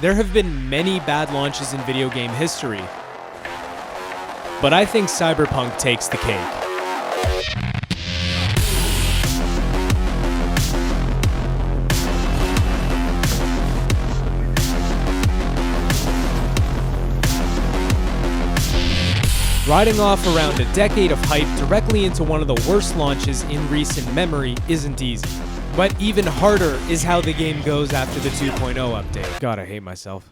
There have been many bad launches in video game history, but I think Cyberpunk takes the cake. Riding off around a decade of hype directly into one of the worst launches in recent memory isn't easy. But even harder is how the game goes after the 2.0 update. God, I hate myself.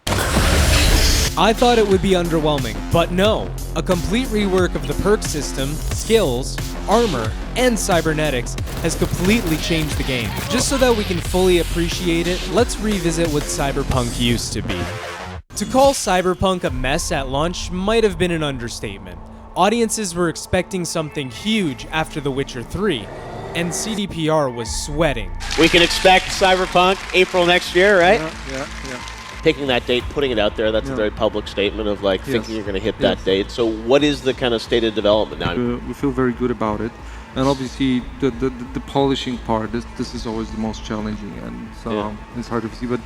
I thought it would be underwhelming, but no. A complete rework of the perk system, skills, armor, and cybernetics has completely changed the game. Just so that we can fully appreciate it, let's revisit what Cyberpunk used to be. To call Cyberpunk a mess at launch might have been an understatement. Audiences were expecting something huge after The Witcher 3, and CDPR was sweating. We can expect Cyberpunk April next year, right? Yeah. Picking that date, putting it out there, that's a very public statement of like thinking you're going to hit that date. So what is the kind of state of development now? We feel very good about it. And obviously the polishing part, this is always the most challenging, and so it's hard to see, but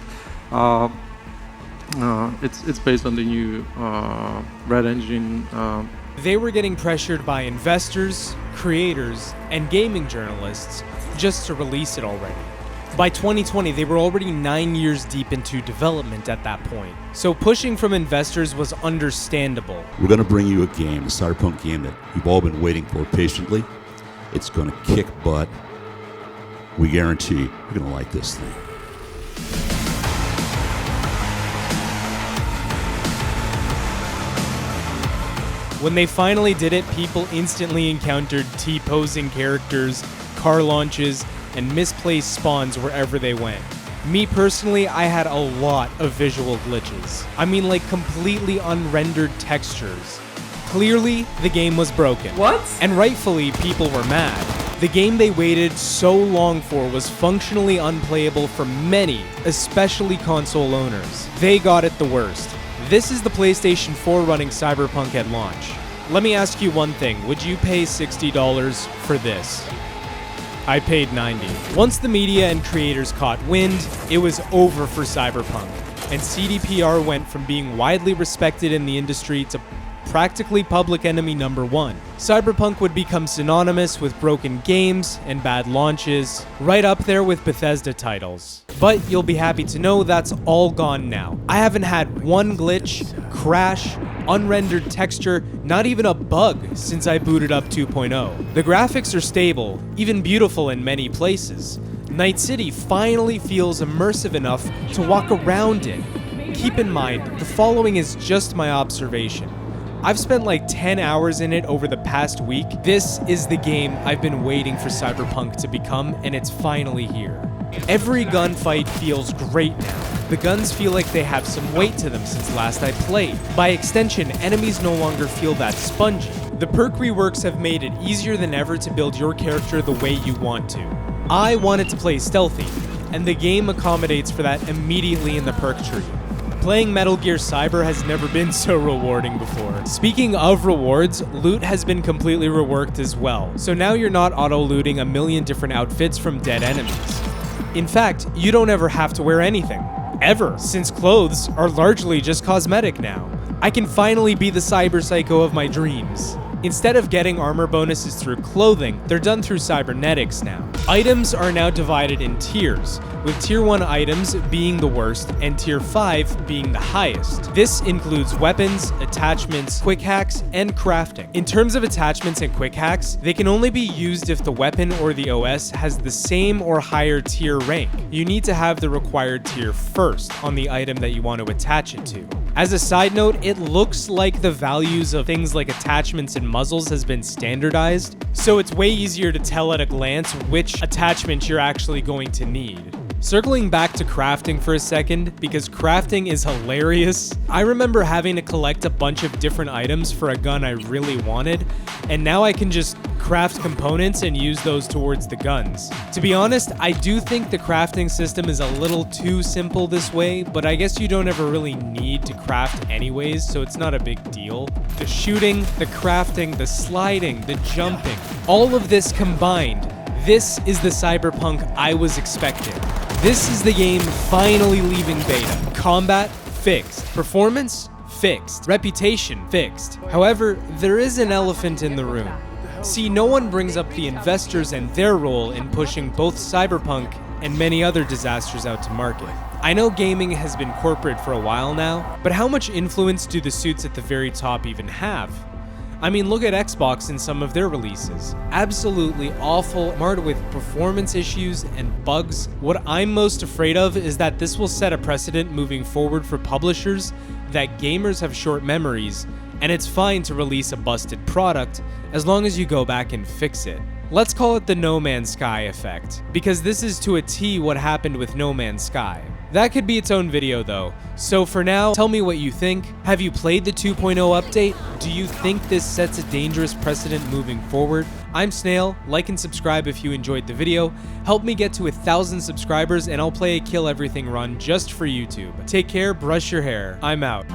it's based on the new Red Engine. They were getting pressured by investors, creators, and gaming journalists just to release it already. By 2020, they were already 9 years deep into development at that point, so pushing from investors was understandable. We're going to bring you a game, a Cyberpunk game that you've all been waiting for patiently. It's going to kick butt. We guarantee you're going to like this thing. When they finally did it, people instantly encountered T-posing characters, car launches, and misplaced spawns wherever they went. Me personally, I had a lot of visual glitches. I mean, like completely unrendered textures. Clearly, the game was broken. What? And rightfully, people were mad. The game they waited so long for was functionally unplayable for many, especially console owners. They got it the worst. This is the PlayStation 4 running Cyberpunk at launch. Let me ask you one thing, would you pay $60 for this? I paid $90. Once the media and creators caught wind, it was over for Cyberpunk, and CDPR went from being widely respected in the industry to practically public enemy number one. Cyberpunk would become synonymous with broken games and bad launches, right up there with Bethesda titles. But you'll be happy to know that's all gone now. I haven't had one glitch, crash, unrendered texture, not even a bug since I booted up 2.0. The graphics are stable, even beautiful in many places. Night City finally feels immersive enough to walk around in. Keep in mind, the following is just my observation. I've spent like 10 hours in it over the past week. This is the game I've been waiting for Cyberpunk to become, and it's finally here. Every gunfight feels great now. The guns feel like they have some weight to them since last I played. By extension, enemies no longer feel that spongy. The perk reworks have made it easier than ever to build your character the way you want to. I wanted to play stealthy, and the game accommodates for that immediately in the perk tree. Playing Metal Gear Cyber has never been so rewarding before. Speaking of rewards, loot has been completely reworked as well, so now you're not auto-looting a million different outfits from dead enemies. In fact, you don't ever have to wear anything. Ever, since clothes are largely just cosmetic now. I can finally be the cyber psycho of my dreams. Instead of getting armor bonuses through clothing, they're done through cybernetics now. Items are now divided in tiers, with tier 1 items being the worst and tier 5 being the highest. This includes weapons, attachments, quick hacks, and crafting. In terms of attachments and quick hacks, they can only be used if the weapon or the OS has the same or higher tier rank. You need to have the required tier first on the item that you want to attach it to. As a side note, it looks like the values of things like attachments and muzzles has been standardized, so it's way easier to tell at a glance which attachment you're actually going to need. Circling back to crafting for a second, because crafting is hilarious. I remember having to collect a bunch of different items for a gun I really wanted, and now I can just craft components and use those towards the guns. To be honest, I do think the crafting system is a little too simple this way, but I guess you don't ever really need to craft anyways, so it's not a big deal. The shooting, the crafting, the sliding, the jumping, all of this combined, this is the Cyberpunk I was expecting. This is the game finally leaving beta. Combat, Fixed. Performance? Fixed. Reputation? Fixed. However, there is an elephant in the room. See, no one brings up the investors and their role in pushing both Cyberpunk and many other disasters out to market. I know gaming has been corporate for a while now, but how much influence do the suits at the very top even have? I mean, look at Xbox and some of their releases. Absolutely awful, marred with performance issues and bugs. What I'm most afraid of is that this will set a precedent moving forward for publishers that gamers have short memories, and it's fine to release a busted product as long as you go back and fix it. Let's call it the No Man's Sky effect, because this is to a T what happened with No Man's Sky. That could be its own video though. So for now, tell me what you think. Have you played the 2.0 update? Do you think this sets a dangerous precedent moving forward? I'm Snail. Like and subscribe if you enjoyed the video. Help me get to 1,000 subscribers and I'll play a Kill Everything run just for YouTube. Take care, brush your hair. I'm out.